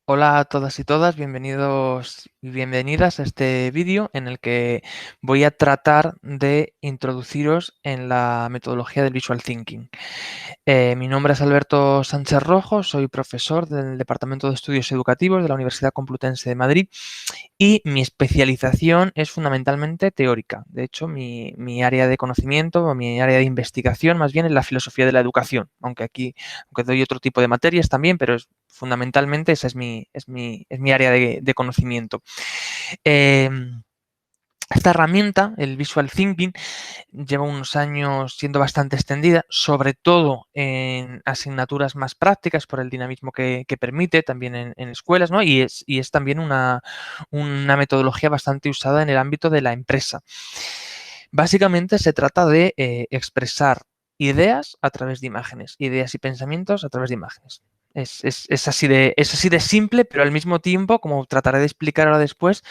Hola a todas y todas, bienvenidos y bienvenidas a este vídeo en el que voy a tratar de introduciros en la metodología del Visual Thinking. Mi nombre es Alberto Sánchez Rojo, soy profesor del Departamento de Estudios Educativos de la Universidad Complutense de Madrid y mi especialización es fundamentalmente teórica. De hecho, mi área de conocimiento o mi área de investigación más bien es la filosofía de la educación, aunque doy otro tipo de materias también, pero fundamentalmente esa es mi área de conocimiento. Eh, Esta herramienta, el Visual Thinking, lleva unos años siendo bastante extendida, sobre todo en asignaturas más prácticas por el dinamismo que permite, también en escuelas, ¿no? Y es también una metodología bastante usada en el ámbito de la empresa. Básicamente se trata de expresar ideas a través de imágenes, ideas y pensamientos a través de imágenes. Es así de simple, pero al mismo tiempo, como trataré de explicar ahora después,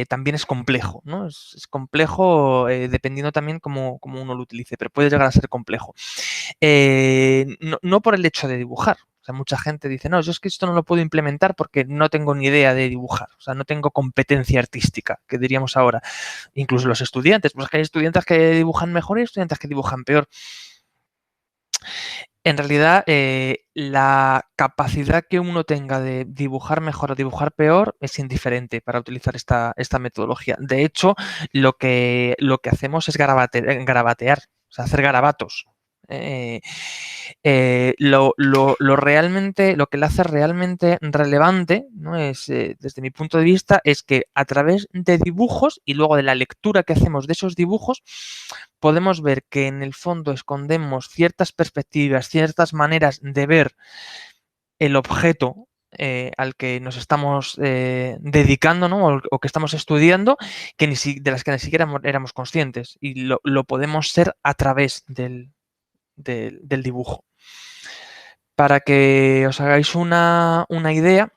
también es complejo, ¿no? Es complejo dependiendo también cómo uno lo utilice, pero puede llegar a ser complejo. No por el hecho de dibujar. O sea, mucha gente dice, no, yo es que esto no lo puedo implementar porque no tengo ni idea de dibujar. O sea, no tengo competencia artística, que diríamos ahora. Incluso los estudiantes, pues que hay estudiantes que dibujan mejor y estudiantes que dibujan peor. En realidad, la capacidad que uno tenga de dibujar mejor o dibujar peor es indiferente para utilizar esta metodología. De hecho, lo que hacemos es garabatear, o sea, hacer garabatos. Eh, lo que le hace realmente relevante, ¿no? Desde mi punto de vista, es que a través de dibujos y luego de la lectura que hacemos de esos dibujos, podemos ver que en el fondo escondemos ciertas perspectivas, ciertas maneras de ver el objeto al que nos estamos dedicando, ¿no? O que estamos estudiando, de las que ni siquiera éramos conscientes. Y lo podemos ser a través del dibujo. Para que os hagáis una idea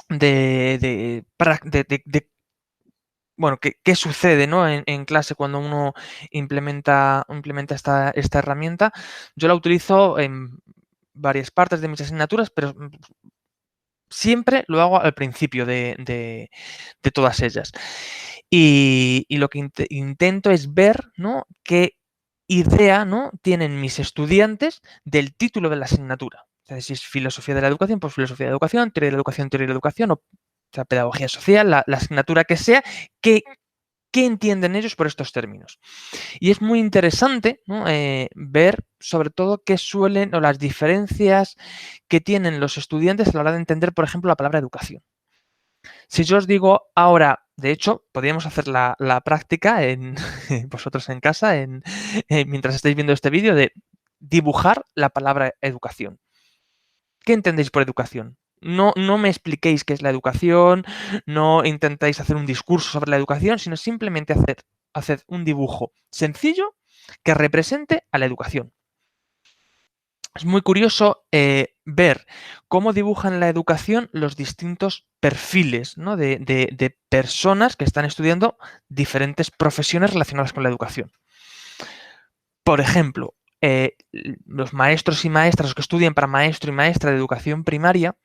de bueno, qué sucede, ¿no? en clase cuando uno implementa esta herramienta. Yo la utilizo en varias partes de mis asignaturas, pero siempre lo hago al principio de todas ellas. Y lo que intento es ver, ¿no? Qué idea, ¿no? tienen mis estudiantes del título de la asignatura. O sea, si es filosofía de la educación, pues filosofía de la educación, teoría de la educación, o sea, pedagogía social, la asignatura que sea, ¿qué entienden ellos por estos términos? Y es muy interesante, ¿no? Ver sobre todo qué suelen o las diferencias que tienen los estudiantes a la hora de entender, por ejemplo, la palabra educación. Si yo os digo ahora, de hecho, podríamos hacer la práctica vosotros en casa, mientras estáis viendo este vídeo, de dibujar la palabra educación. ¿Qué entendéis por educación? No me expliquéis qué es la educación, no intentáis hacer un discurso sobre la educación, sino simplemente haced un dibujo sencillo que represente a la educación. Es muy curioso ver cómo dibujan la educación los distintos perfiles, ¿no? de personas que están estudiando diferentes profesiones relacionadas con la educación. Por ejemplo, los maestros y maestras, los que estudian para maestro y maestra de educación primaria,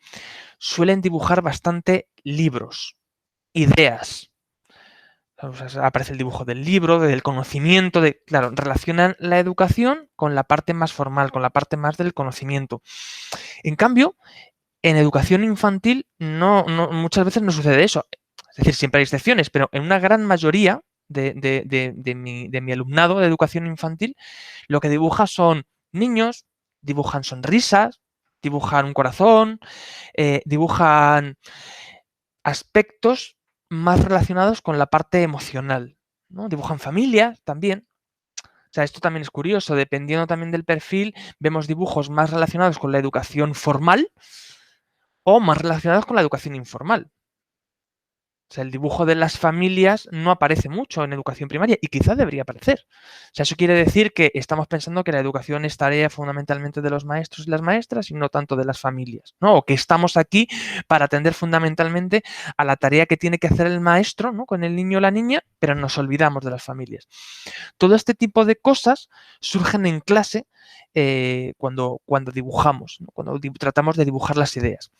suelen dibujar bastante libros, ideas. O sea, aparece el dibujo del libro, del conocimiento, claro, relacionan la educación con la parte más formal, con la parte más del conocimiento. En cambio, en educación infantil muchas veces no sucede eso. Es decir, siempre hay excepciones, pero en una gran mayoría de mi alumnado de educación infantil, lo que dibuja son niños, dibujan sonrisas, dibujan un corazón, dibujan aspectos más relacionados con la parte emocional, ¿no? Dibujan familias también. O sea, esto también es curioso, dependiendo también del perfil, vemos dibujos más relacionados con la educación formal o más relacionados con la educación informal. O sea, el dibujo de las familias no aparece mucho en educación primaria y quizás debería aparecer. O sea, eso quiere decir que estamos pensando que la educación es tarea fundamentalmente de los maestros y las maestras y no tanto de las familias, ¿no? O que estamos aquí para atender fundamentalmente a la tarea que tiene que hacer el maestro, ¿no? Con el niño o la niña, pero nos olvidamos de las familias. Todo este tipo de cosas surgen en clase cuando dibujamos, ¿no? Cuando tratamos de dibujar las ideas.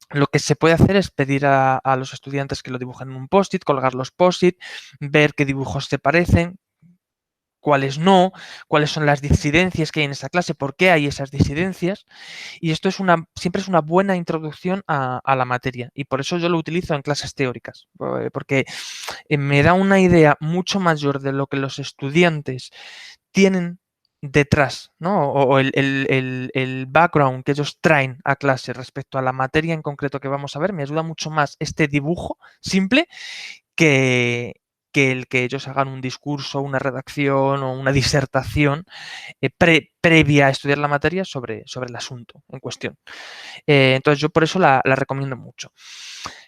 lo que se puede hacer es pedir a los estudiantes que lo dibujen en un post-it, colgar los post-it, ver qué dibujos se parecen, cuáles no, cuáles son las disidencias que hay en esa clase, por qué hay esas disidencias. Y esto siempre es una buena introducción a la materia. Y por eso yo lo utilizo en clases teóricas, porque me da una idea mucho mayor de lo que los estudiantes tienen detrás, ¿no? O el background que ellos traen a clase respecto a la materia en concreto que vamos a ver. Me ayuda mucho más este dibujo simple que, que el que ellos hagan un discurso, una redacción o una disertación previa a estudiar la materia sobre el asunto en cuestión. Entonces yo por eso la recomiendo mucho.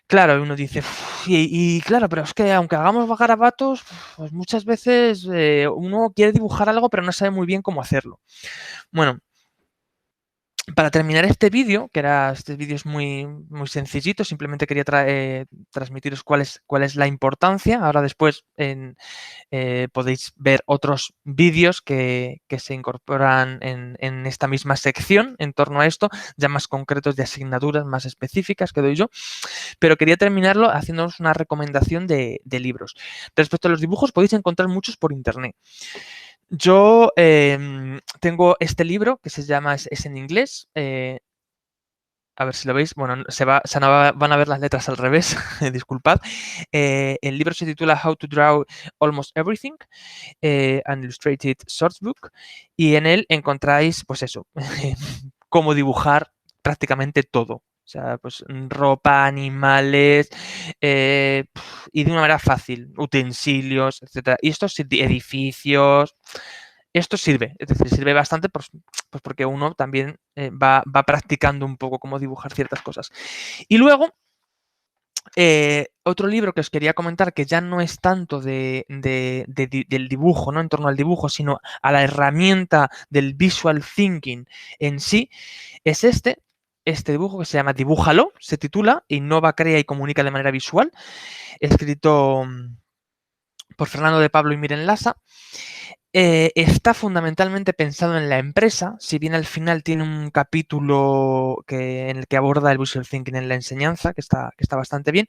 Claro, uno dice, y claro, pero es que aunque hagamos garabatos, pues muchas veces uno quiere dibujar algo pero no sabe muy bien cómo hacerlo. Bueno, para terminar este vídeo, este vídeo es muy, muy sencillito, simplemente quería transmitiros cuál es la importancia. Ahora después podéis ver otros vídeos que se incorporan en esta misma sección en torno a esto, ya más concretos de asignaturas más específicas que doy yo. Pero quería terminarlo haciéndoos una recomendación de libros. Respecto a los dibujos, podéis encontrar muchos por internet. Yo tengo este libro que se llama, es en inglés, a ver si lo veis, bueno, van a ver las letras al revés, disculpad. El libro se titula How to Draw Almost Everything, an Illustrated Sourcebook, y en él encontráis, pues eso, cómo dibujar prácticamente todo. O sea, pues ropa, animales, y de una manera fácil, utensilios, etcétera. Y estos edificios, esto sirve, es decir, sirve bastante pues porque uno también va practicando un poco cómo dibujar ciertas cosas. Y luego, otro libro que os quería comentar, que ya no es tanto del dibujo, ¿no? En torno al dibujo, sino a la herramienta del visual thinking en sí, es este dibujo que se llama Dibújalo, se titula Innova, crea y comunica de manera visual, escrito por Fernando de Pablo y Miren Lasa. Está fundamentalmente pensado en la empresa, si bien al final tiene un capítulo en el que aborda el visual thinking en la enseñanza, que está bastante bien.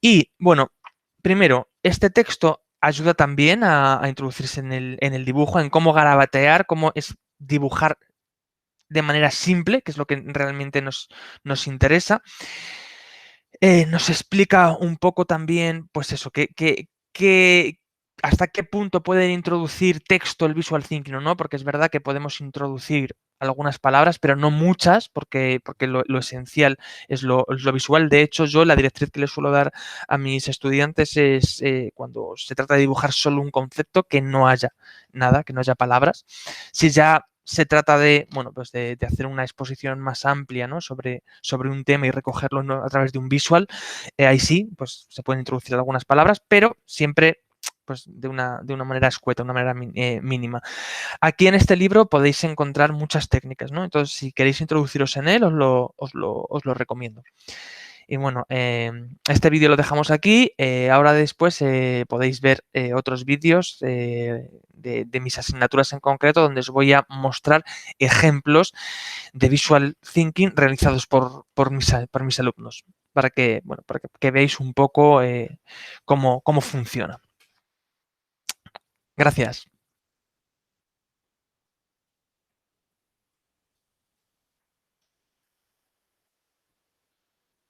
Y bueno, primero, este texto ayuda también a introducirse en el dibujo, en cómo garabatear, cómo es dibujar de manera simple, que es lo que realmente nos interesa. Nos explica un poco también, pues eso, hasta qué punto puede introducir texto el visual thinking o no, porque es verdad que podemos introducir algunas palabras, pero no muchas, porque lo esencial es lo visual. De hecho, yo la directriz que le suelo dar a mis estudiantes es cuando se trata de dibujar solo un concepto, que no haya nada, que no haya palabras. Si ya se trata de, bueno, pues de hacer una exposición más amplia, ¿no? sobre un tema y recogerlo, ¿no?, a través de un visual, ahí sí, pues se pueden introducir algunas palabras, pero siempre pues de una manera escueta, una manera mínima. Aquí en este libro podéis encontrar muchas técnicas, ¿no? Entonces, si queréis introduciros en él, os lo recomiendo. Y bueno, este vídeo lo dejamos aquí. Ahora después podéis ver otros vídeos de mis asignaturas en concreto, donde os voy a mostrar ejemplos de visual thinking realizados por mis alumnos, para que veáis un poco cómo funciona. Gracias.